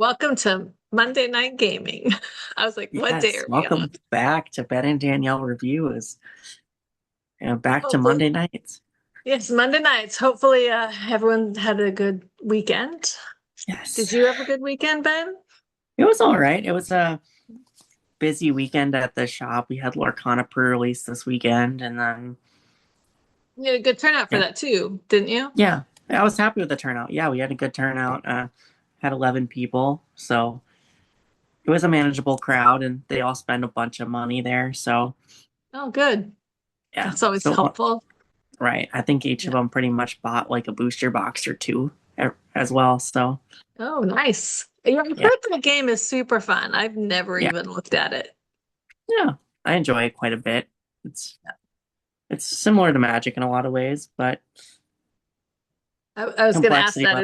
Welcome to Monday Night Gaming. I was like, what day Yes, are we on? welcome back to Ben and Danielle Reviews. And back to Hopefully, Monday nights. yes, Monday nights. Hopefully, everyone had a good weekend. Did Yes. you have a good weekend, Ben? It was all right. It was a busy weekend at the shop. We had Lorcana pre-release this weekend, and then You had a good turnout for yeah, that too, didn't you? yeah, I was happy with the turnout. Yeah, we had a good turnout. Had 11 people, so it was a manageable crowd, and they all spent a bunch of money there. So Oh, good. yeah, That's always so helpful. right. I think each of Yeah. them pretty much bought like a booster box or two as well. So Oh, nice. Yeah, I've yeah, heard that game is super fun. I've never yeah. even looked at it. Yeah, I enjoy it quite a bit. It's it's similar to Magic in a lot of ways, but I was going to ask complexity that.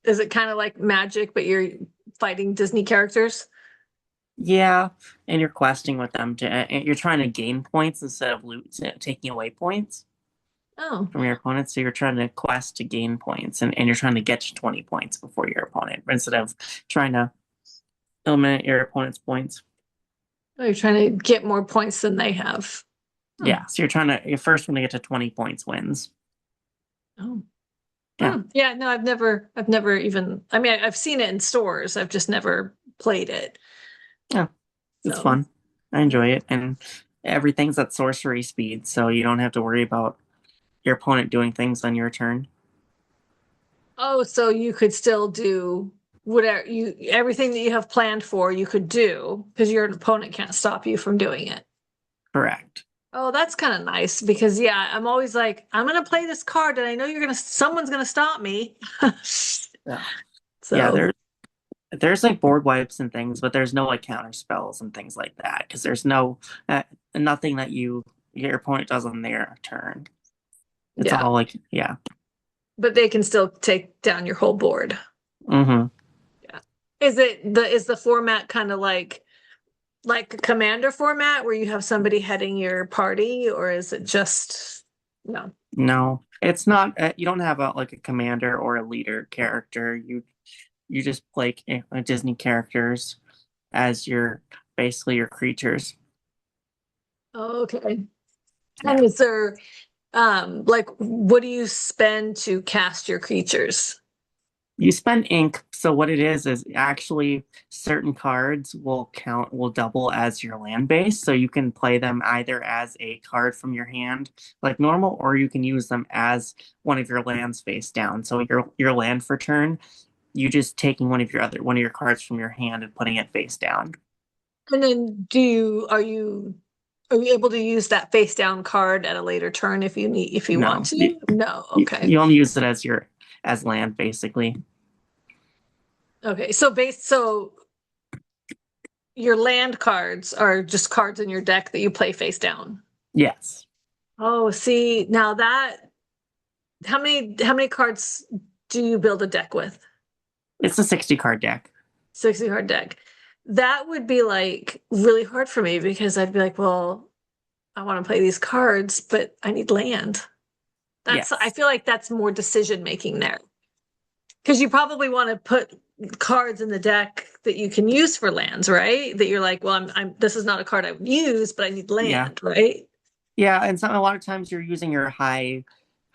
Is level. it kind of like Magic, but you're fighting Disney characters? Yeah, and you're questing with them and you're trying to gain points instead of taking away points Oh, from your opponent. So you're trying to quest to gain points, and you're trying to get to 20 points before your opponent instead of trying to eliminate your opponent's points. oh, you're trying to get more points than they have. Hmm. Yeah, so your first one to get to 20 points wins. Oh. Yeah, Yeah, no, I've never even, I mean, I've seen it in stores. I've just never played it. yeah, it's So, fun. I enjoy it, and everything's at sorcery speed, so you don't have to worry about your opponent doing things on your turn. oh, so you could still do whatever everything that you have planned for, you could do because your opponent can't stop you from doing it. Correct. Oh, that's kind of nice because yeah, I'm always like, I'm gonna play this card and I know someone's gonna stop me. Yeah. Yeah, So, there's like board wipes and things, but there's no like counter spells and things like that because there's uh, nothing that your opponent does on their turn. It's yeah, all like yeah. but they can still take down your whole board. Hmm. Yeah. Is the format kind of like a commander format where you have somebody heading your party, or is it just no? No, it's not. You don't have like a commander or a leader character. You just play Disney characters as your basically your creatures. Oh, okay. Yeah. And is there like what do you spend to cast your creatures? You spend ink, so what it is actually certain cards will double as your land base, so you can play them either as a card from your hand, like normal, or you can use them as one of your lands face down. So your land for turn, you just taking one of your cards from your hand and putting it face down. And then are you able to use that face down card at a later turn if you want No, to? No. Okay. you only use it as your as land basically. Okay. So your land cards are just cards in your deck that you play face down. Yes, Oh, see, now that how many cards do you build a deck with? it's a 60 card deck. 60 card deck. That would be like really hard for me because I'd be like, well, I want to play these cards, but I need land. I Yes. feel like that's more decision making there. Because you probably want to put cards in the deck that you can use for lands, right? That you're like, well, I'm this is not a card I would use, but I need Yeah. land, right? Yeah, and a lot of times you're using your high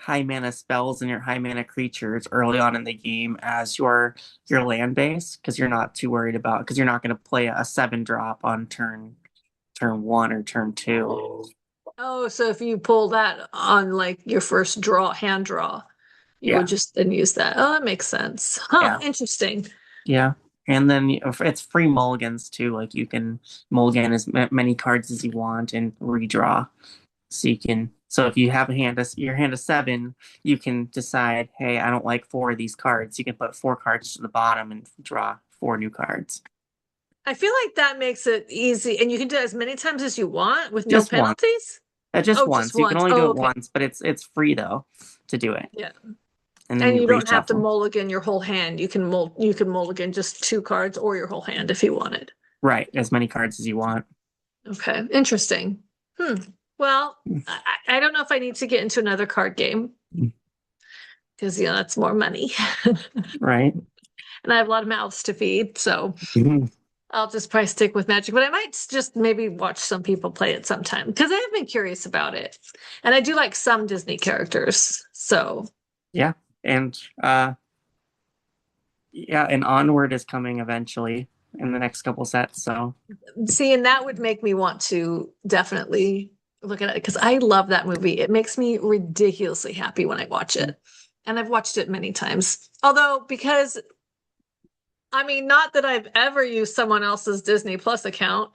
mana spells and your high mana creatures early on in the game as your land base because you're not too worried about because you're not going to play a 7 drop on turn 1 or turn 2. Oh, so if you pull that on like your first hand draw, you would Yeah. just then use that. Oh, that makes sense. Huh, Yeah. interesting. Yeah. And then it's free mulligans too. Like you can mulligan as many cards as you want and redraw. So you can, so if you have your hand of 7, you can decide, hey, I don't like 4 of these cards. You can put 4 cards to the bottom and draw 4 new cards. I feel like that makes it easy, and you can do it as many times as you want with no Just once. penalties. Just Oh, just once. You can once. only do Oh, it okay. once, but it's free though to do it. Yeah. And then And you you don't have to reshuffle. mulligan your whole hand. You can mulligan just two cards or your whole hand if you wanted. Right, as many cards as you want. Okay. Interesting. Hmm. Well, I don't know if I need to get into another card game because that's more money. Right. and I have a lot of mouths to feed, so Mhm. I'll just probably stick with Magic. But I might just maybe watch some people play it sometime because I have been curious about it, and I do like some Disney characters. So Yeah. And yeah, and Onward is coming eventually in the next couple sets. So see, and that would make me want to definitely look at it because I love that movie. It makes me ridiculously happy when I watch it. And I've watched it many times. Although, because I mean, not that I've ever used someone else's Disney Plus account,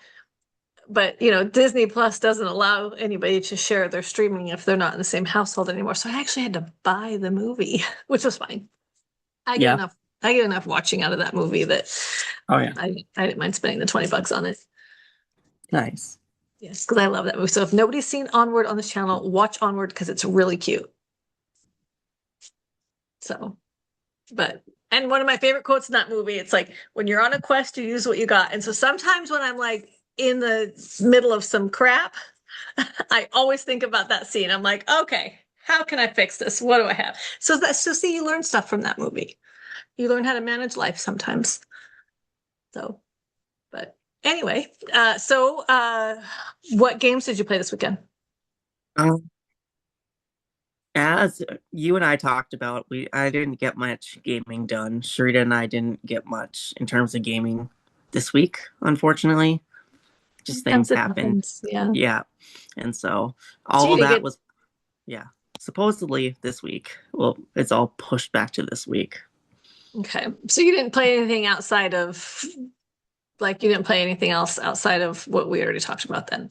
but Disney Plus doesn't allow anybody to share their streaming if they're not in the same household anymore. So I actually had to buy the movie, which was fine. I get yeah. enough I get enough watching out of that movie that Oh yeah. I didn't mind spending the $20 on it. Nice. Yes, because I love that movie. So if nobody's seen Onward on this channel, watch Onward because it's really cute. So, but and one of my favorite quotes in that movie, it's like when you're on a quest, you use what you got. And so sometimes when I'm like in the middle of some crap, I always think about that scene. I'm like, okay, how can I fix this? What do I have? So see, you learn stuff from that movie. You learn how to manage life sometimes. So, but anyway, what games did you play this weekend? Um, as you and I talked about, I didn't get much gaming done. Sharita and I didn't get much in terms of gaming this week, unfortunately. Just Sometimes things it happened. happens. Yeah. Yeah. And so So all you of didn't that get was, yeah, supposedly this week. Well, it's all pushed back to this week. okay. So you didn't play anything outside of like you didn't play anything else outside of what we already talked about then.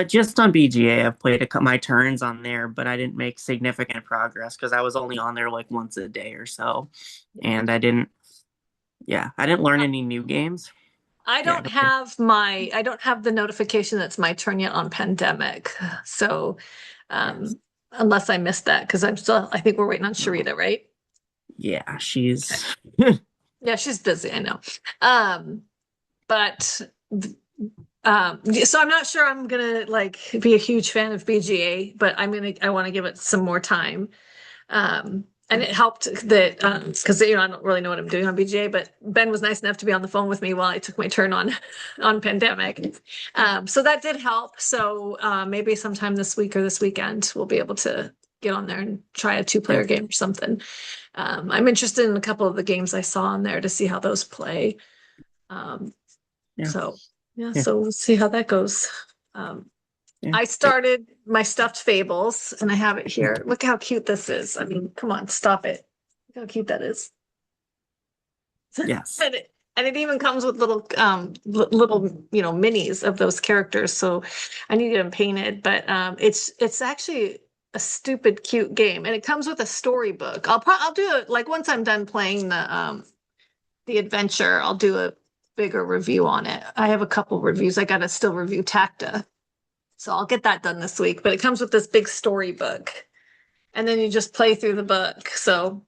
Just on BGA, I've played my turns on there, but I didn't make significant progress because I was only on there like once a day or so. Yeah. And I didn't learn any new games. Yeah, go ahead. I don't have the notification that's my turn yet on Pandemic. So Yes. unless I missed that, because I think we're waiting on Sharita, right? Yeah, Okay. she's Yeah, she's busy, I know. But so I'm not sure I'm gonna like be a huge fan of BGA, but I want to give it some more time. And it helped that because I don't really know what I'm doing on BGA, but Ben was nice enough to be on the phone with me while I took my turn on on Pandemic. So that did help. So maybe sometime this week or this weekend we'll be able to get on there and try a two-player yeah, game or something. I'm interested in a couple of the games I saw on there to see how those play. Um, yeah, so yeah, yeah, so we'll see how that goes. Um, yeah. I started my Stuffed Fables and I have it here. Look how cute this is. I mean, come on, stop it. Look how cute that is. Yes. And it even comes with little little minis of those characters. So I need them painted, but it's actually a stupid cute game and it comes with a storybook. I'll do it like once I'm done playing the adventure, I'll do a bigger review on it. I have a couple reviews. I gotta still review Tacta. So I'll get that done this week. But it comes with this big storybook. And then you just play through the book. So,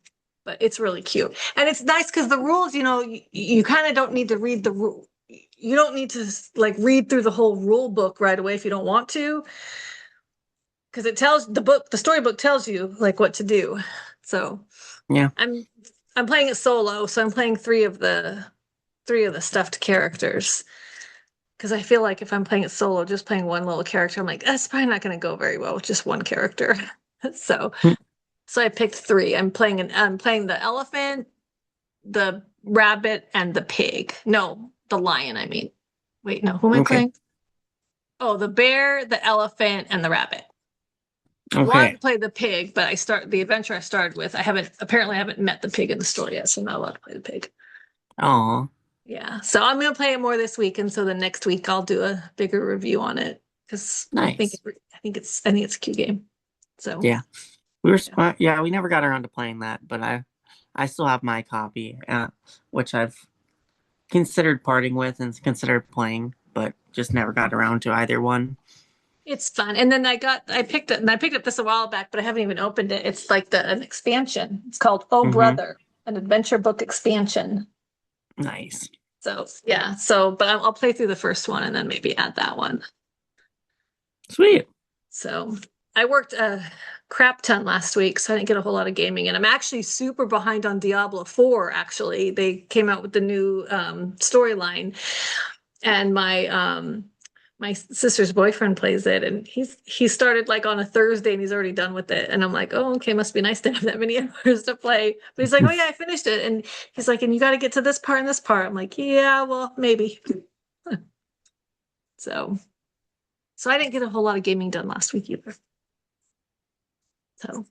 but it's really cute. And it's nice because the rules, you kind of don't need to read the rule. You don't need to like read through the whole rule book right away if you don't want to. Because it tells the storybook tells you like what to do. So Yeah. I'm I'm playing it solo, so I'm playing three of the stuffed characters because I feel like if I'm playing it solo, just playing one little character, I'm like, that's probably not going to go very well with just one character. so, so I picked three. I'm playing the elephant, the rabbit, and the pig. No, the lion. I mean, wait, no, who am I Okay. playing? Oh, the bear, the elephant, and the rabbit. I wanted Okay. to play the pig, but the adventure I started with. I haven't met the pig in the story yet, so I'm not allowed to play the pig. Oh, Yeah, so I'm gonna play it more this week, and so the next week I'll do a bigger review on it because nice. I think it's a cute game. So Yeah. yeah, Yeah, we never got around to playing that, but I still have my copy, which I've considered parting with and considered playing, but just never got around to either one. it's fun. And then I picked up this a while back, but I haven't even opened it. It's like an expansion. It's called Oh Mm-hmm. Brother, an adventure book expansion. Nice. So yeah, but I'll play through the first one and then maybe add that one. Sweet. So I worked a crap ton last week, so I didn't get a whole lot of gaming. And I'm actually super behind on Diablo 4, actually. They came out with the new storyline, and my sister's boyfriend plays it, and he started like on a Thursday and he's already done with it. And I'm like, oh, okay, must be nice to have that many hours to play. But he's like, oh yeah, I finished it. And he's like, and you got to get to this part and this part. I'm like, yeah, well, maybe. So so I didn't get a whole lot of gaming done last week either. So,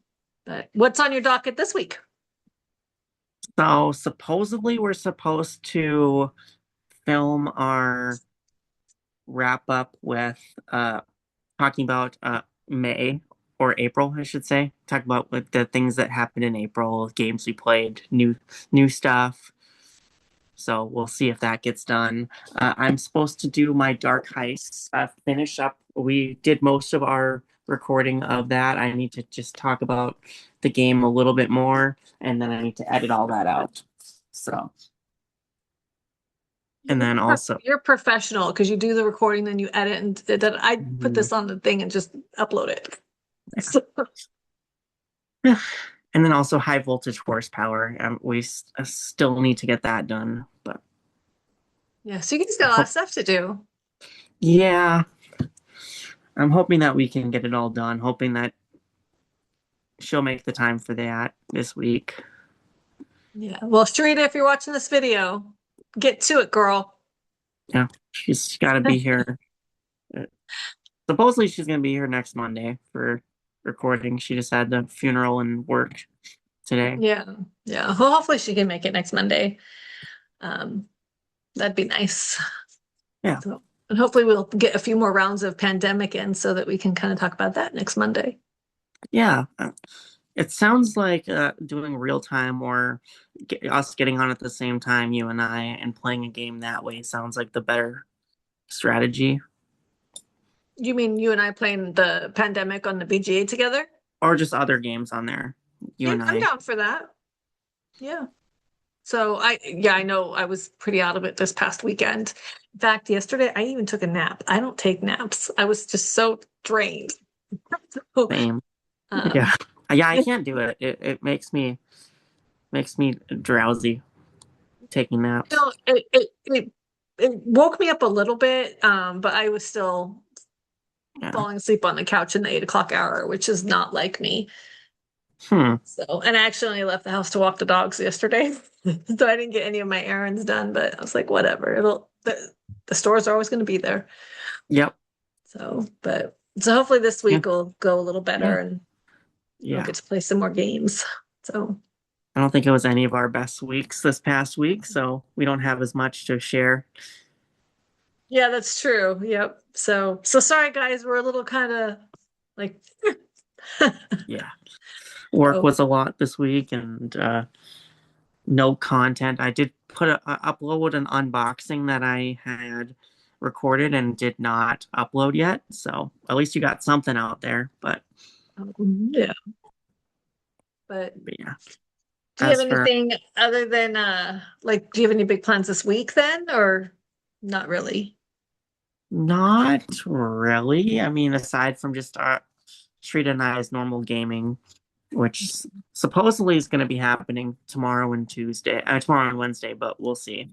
but what's on your docket this week? So supposedly we're supposed to film our wrap up with talking about May or April, I should say. Talk about like the things that happened in April, games we played, new stuff. So we'll see if that gets done. I'm supposed to do my Dark Heist finish up. We did most of our recording of that. I need to just talk about the game a little bit more, and then I need to edit all that out. So, and then also, You're professional because you do the recording, then you edit, and that I put mhm, this on the thing and just upload it. yeah. So, And then also high voltage horsepower. We still need to get that done, but yeah, so you guys I got a lot of hope, stuff to do. yeah, I'm hoping that we can get it all done. Hoping that she'll make the time for that this week. Yeah. Well, Sharita, if you're watching this video, get to it, girl. Yeah, she's got to be here. Uh, Supposedly she's going to be here next Monday for recording. She just had the funeral and work today. Yeah. Yeah. Well, hopefully she can make it next Monday. Um, that'd be nice. Yeah, So, and hopefully we'll get a few more rounds of pandemic in so that we can kind of talk about that next Monday. yeah. It sounds like doing real time or us getting on at the same time, you and I, and playing a game that way sounds like the better strategy. You mean you and I playing the pandemic on the BGA together? Or just other games on there, you Yeah, and I'm I. down for that. Yeah. So yeah, I know I was pretty out of it this past weekend. In fact, yesterday I even took a nap. I don't take naps. I was just so drained. So, Same. Yeah. um, Yeah, I you can't do it. It makes me drowsy taking naps. know, it woke me up a little bit, but I was still Yeah. falling asleep on the couch in the 8 o'clock hour, which is not like me. Hmm. So, and I actually only left the house to walk the dogs yesterday, so I didn't get any of my errands done. But I was like, whatever. The stores are always going to be there. Yep. So, but so hopefully this Yeah. week will go a little Yeah. better and we'll Yeah. get to play some more games. So, I don't think it was any of our best weeks this past week, so we don't have as much to share. yeah, that's true. Yep. So sorry guys, we're a little kind of like Yeah. Work oh, was a lot this week and no content. I did upload an unboxing that I had recorded and did not upload yet. So at least you got something out there. yeah. But But yeah, do you have as for anything other than like do you have any big plans this week then or not really? not really. I mean, aside from just Street and I's normal gaming, which supposedly is going to be happening tomorrow and tomorrow and Wednesday, but we'll see.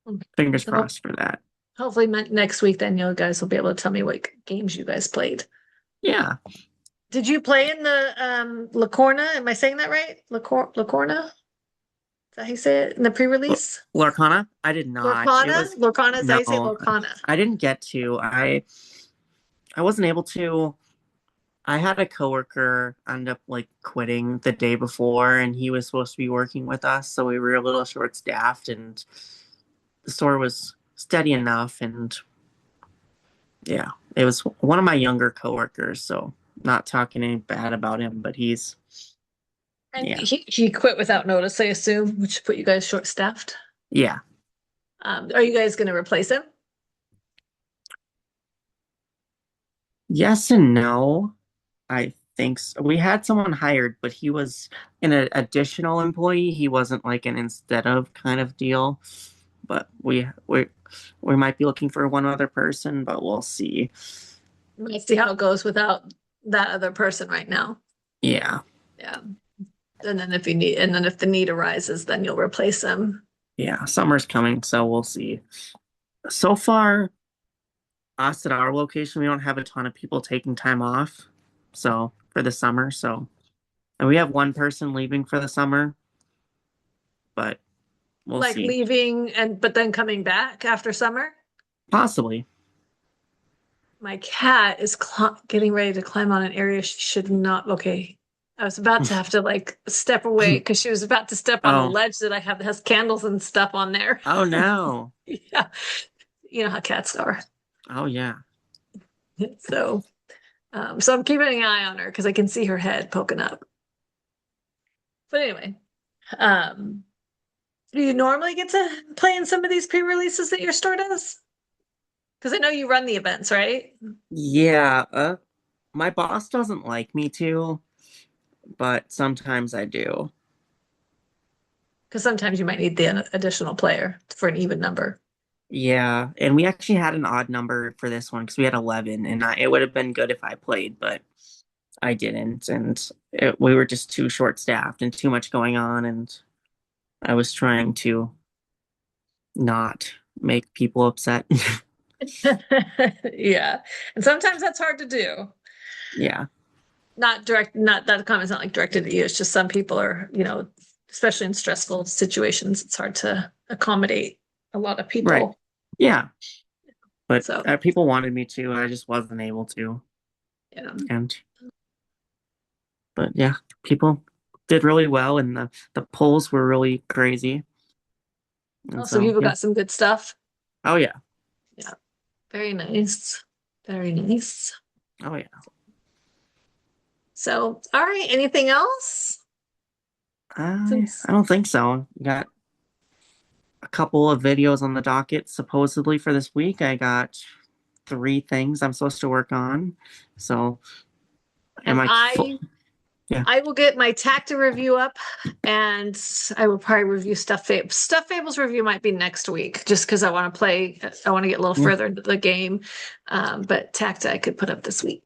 Okay. Fingers So crossed for that. hopefully next week then you guys will be able to tell me what games you guys played. Yeah. Did you play in the Lorcana? Am I saying that right? Lorcana? Is that how you say it? In the pre-release? Lorcana? I did not. It Lorcana? was Lorcana is how you say it? no. Lorcana. I didn't get to. I wasn't able to. I had a coworker end up like quitting the day before, and he was supposed to be working with us, so we were a little short staffed, and the store was steady enough, and yeah, it was one of my younger coworkers, so not talking any bad about him, but he's And yeah, he quit without notice, I assume, which put you guys short-staffed. yeah, Are you guys going to replace him? yes and no. I think so. We had someone hired, but he was an additional employee. He wasn't like an instead of kind of deal. But we might be looking for one other person, but we'll see. Let's see how it goes without. that other person right now. Yeah. Yeah. And then if the need arises, then you'll replace them. Yeah. Summer's coming, so we'll see. So far, us at our location, we don't have a ton of people taking time off. So for the summer, and we have one person leaving for the summer, but we'll Like see. leaving but then coming back after summer. Possibly. My cat is getting ready to climb on an area she should not. Okay. I was about to have to like step away because she was about to step on the Oh, ledge that I have that has candles and stuff on there. oh no. Yeah. You know how cats are. Oh yeah. So, so I'm keeping an eye on her because I can see her head poking up. But anyway, um, do you normally get to play in some of these pre-releases that your store does? Because I know you run the events, right? Yeah. My boss doesn't like me to, but sometimes I do. Because sometimes you might need the additional player for an even number. Yeah, and we actually had an odd number for this one because we had 11, and it would have been good if I played, but I didn't, and we were just too short-staffed and too much going on, and I was trying to not make people upset. Yeah. And sometimes that's hard to do. Yeah, Not that comment's not like directed at you. It's just some people are, especially in stressful situations, it's hard to accommodate a lot of right. people. Yeah, but So, people wanted me to, and I just wasn't able to. yeah. And but yeah, people did really well, and the polls were really crazy, and Also, so people yeah. got some good stuff. Oh yeah. Yeah. Very nice. Very nice. Oh yeah. So, all right. Anything else? I Since don't think so. Got a couple of videos on the docket supposedly for this week. I got 3 things I'm supposed to work on. So am and I full? Yeah. I will get my Tacta review up and I will probably review Stuffed Fables. Stuffed Fables review might be next week just because I want to get a little Yeah. further into the game. But Tacta I could put up this week.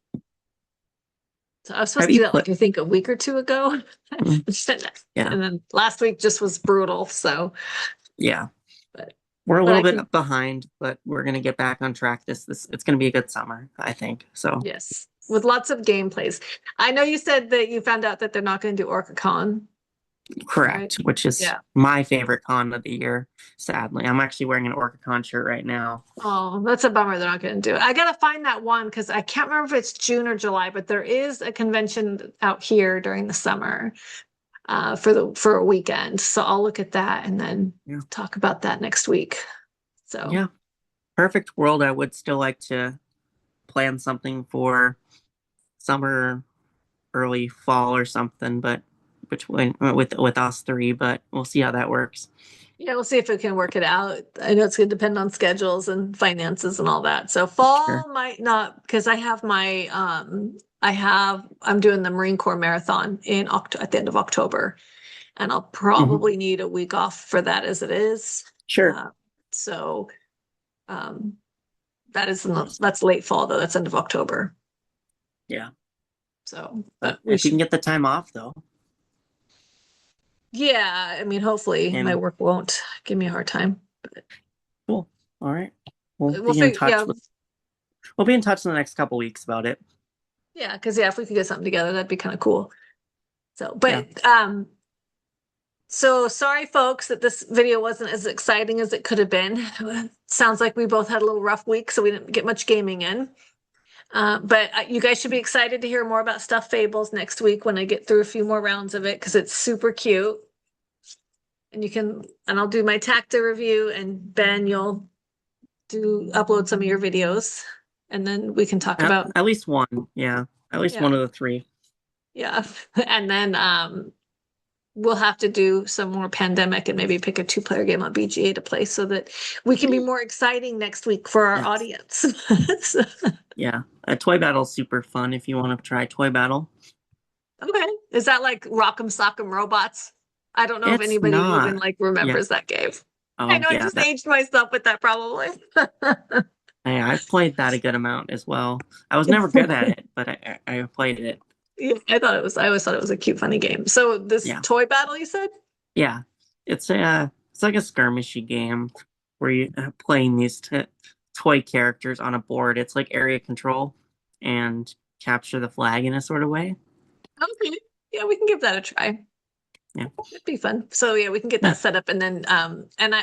So I was supposed Have to do you that like put? I think a week or two ago. Mm, yeah. And then last week just was brutal. So, Yeah. but We're a but little I can bit behind, but we're gonna get back on track. This it's gonna be a good summer, I think. So yes, with lots of gameplays. I know you said that you found out that they're not going to do OrcaCon, right? correct, which is Yeah. my favorite con of the year. Sadly, I'm actually wearing an OrcaCon shirt right now. Oh, that's a bummer they're not going to do it. I gotta find that one because I can't remember if it's June or July, but there is a convention out here during the summer for a weekend. So I'll look at that and then Yeah. talk about that next week. So Yeah. Perfect world. I would still like to plan something for summer, early fall or something, but between with us 3, but we'll see how that works. yeah, we'll see if we can work it out. I know it's going to depend on schedules and finances and all that. So fall Sure. might not because I'm doing the Marine Corps marathon in at the end of October, and I'll Hmm. probably need a week off for that as it is. Sure. Uh, so um, that's late fall though. That's end of October. Yeah. So, But but we if you can should. get the time off though, Yeah, I mean, hopefully my and work won't give me a hard time. cool. All right. We'll We'll be in figure. Yeah, touch with we'll be in touch in the next couple weeks about it. yeah, because yeah, if we could get something together, that'd be kind of cool. So, Yeah. so sorry, folks, that this video wasn't as exciting as it could have been. Sounds like we both had a little rough week, so we didn't get much gaming in. But you guys should be excited to hear more about Stuffed Fables next week when I get through a few more rounds of it because it's super cute. And I'll do my Tacta review, and Ben, you'll upload some of your videos, and then we can talk about At least one. Yeah. At least yeah, one of the 3. yeah, and then we'll have to do some more pandemic and maybe pick a 2-player game on BGA to play so that we can be more exciting next week for our Yes. audience. So, Yeah. A toy battle's super fun if you want to try toy battle. okay. Is that like Rock'em Sock'em Robots? I don't know if It's anybody even not. like Yeah. remembers that game. I Oh know I yeah, just aged myself with that probably. I've played that a good amount as well. I was never good at it, but I played it. Yeah, I always thought it was a cute, funny game. So this Yeah, toy battle, you said? yeah. It's like a skirmishy game where you playing these t toy characters on a board. It's like area control and capture the flag in a sort of way. Okay. Yeah, we can give that a try. Yeah, It'd be fun. So yeah, we can get yeah, that set up and then and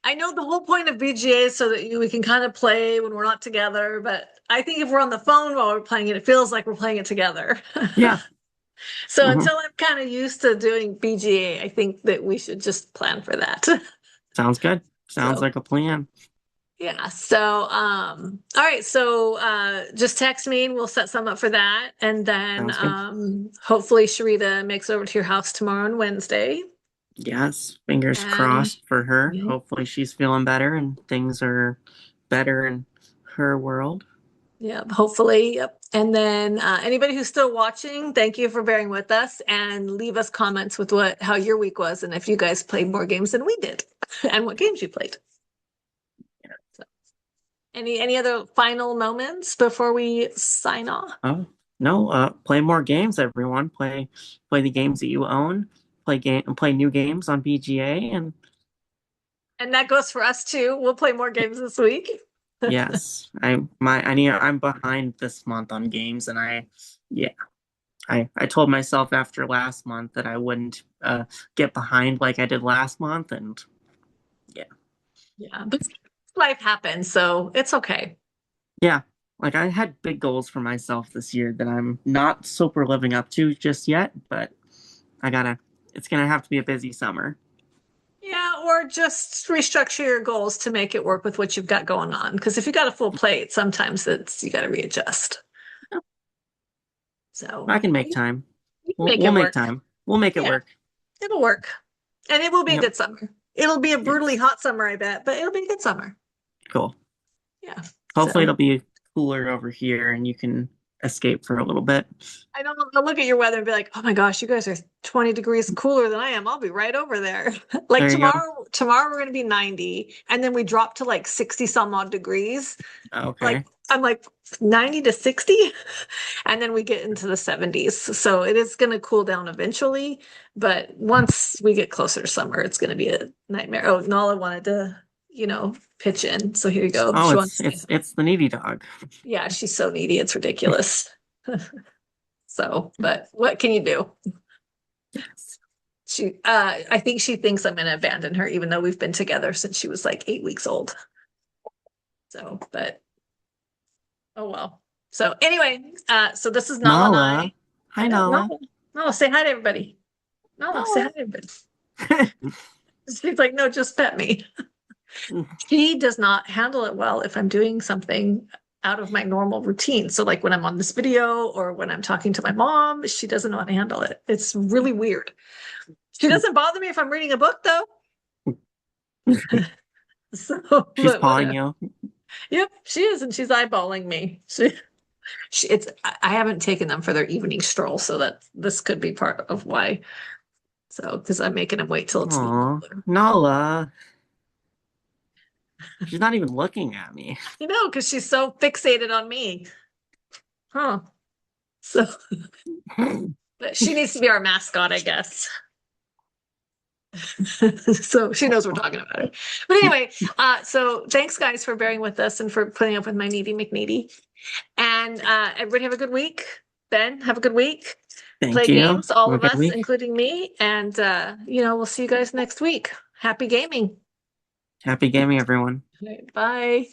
I know the whole point of BGA is so that we can kind of play when we're not together, but I think if we're on the phone while we're playing it, it feels like we're playing it together. yeah. So Hmm. until I'm kind of used to doing BGA, I think that we should just plan for that. Sounds good. Sounds So like a plan. yeah. So all right. So just text me and we'll set some up for that. And then Sounds good. hopefully Sharita makes over to your house tomorrow and Wednesday. Yes, fingers And crossed for her. yeah, Hopefully she's feeling better and things are better in her world. yeah, hopefully. Yep. And then anybody who's still watching, thank you for bearing with us and leave us comments with what how your week was and if you guys played more games than we did and what games you played. So, any other final moments before we sign off? Oh, no, play more games, everyone. Play the games that you own. Play new games on BGA and And that goes for us too. We'll play more games this week. yes, I'm behind this month on games and yeah, I told myself after last month that I wouldn't get behind like I did last month and yeah. Yeah, but life happens, so it's okay. Yeah, like I had big goals for myself this year that I'm not super living up to just yet, but I gotta, it's gonna have to be a busy summer. Yeah, or just restructure your goals to make it work with what you've got going on. Because if you got a full plate, sometimes it's you got to readjust. So I can make you time. can We'll make we'll it make work. time. We'll make it Yeah, work. it'll work. And it will be a Yep. good summer. It'll be a brutally Yes. hot summer, I bet, but it'll be a good summer. Cool. Yeah. Hopefully So it'll be cooler over here and you can escape for a little bit. I don't I'll look at your weather and be like, oh my gosh, you guys are 20 degrees cooler than I am. I'll be right over there. Like There you go. tomorrow we're gonna be 90, and then we drop to like 60 some odd degrees. Like Okay. I'm like 90 to 60, and then we get into the 70s. So it is gonna cool down eventually, but once we get closer to summer, it's gonna be a nightmare. Oh, Nala wanted to, pitch in. So here you go. Oh, She wants it's the needy dog. yeah, she's so needy, it's ridiculous. So, but what can you do? Yes. I think she thinks I'm going to abandon her, even though we've been together since she was like 8 weeks old. So, but oh well. So anyway, so this is Nala and Nala. I. I Hi know Nala. Nala. Nala, say hi to everybody. Nala, say Nala. hi to everybody. She's like, no, just pet me. She does not handle it well if I'm doing something out of my normal routine. So, like when I'm on this video or when I'm talking to my mom, she doesn't know how to handle it. It's really weird. She doesn't bother me if I'm reading a book, though. So, She's but pawing whatever. you. Yep, she is, and she's eyeballing me. It's. I haven't taken them for their evening stroll, so that this could be part of why. So, because I'm making them wait till it's a little Aw, cooler. Nala. She's not even looking at me. Because she's so fixated on me, huh? So, but she needs to be our mascot, I guess. So she knows we're talking about her. But anyway, so thanks guys for bearing with us and for putting up with my needy McNeedy. And everybody have a good week. Ben, have a good week. Thank Play you. games, all Have a of good us, week. including me. And we'll see you guys next week. Happy gaming. Happy gaming, everyone. All right, bye.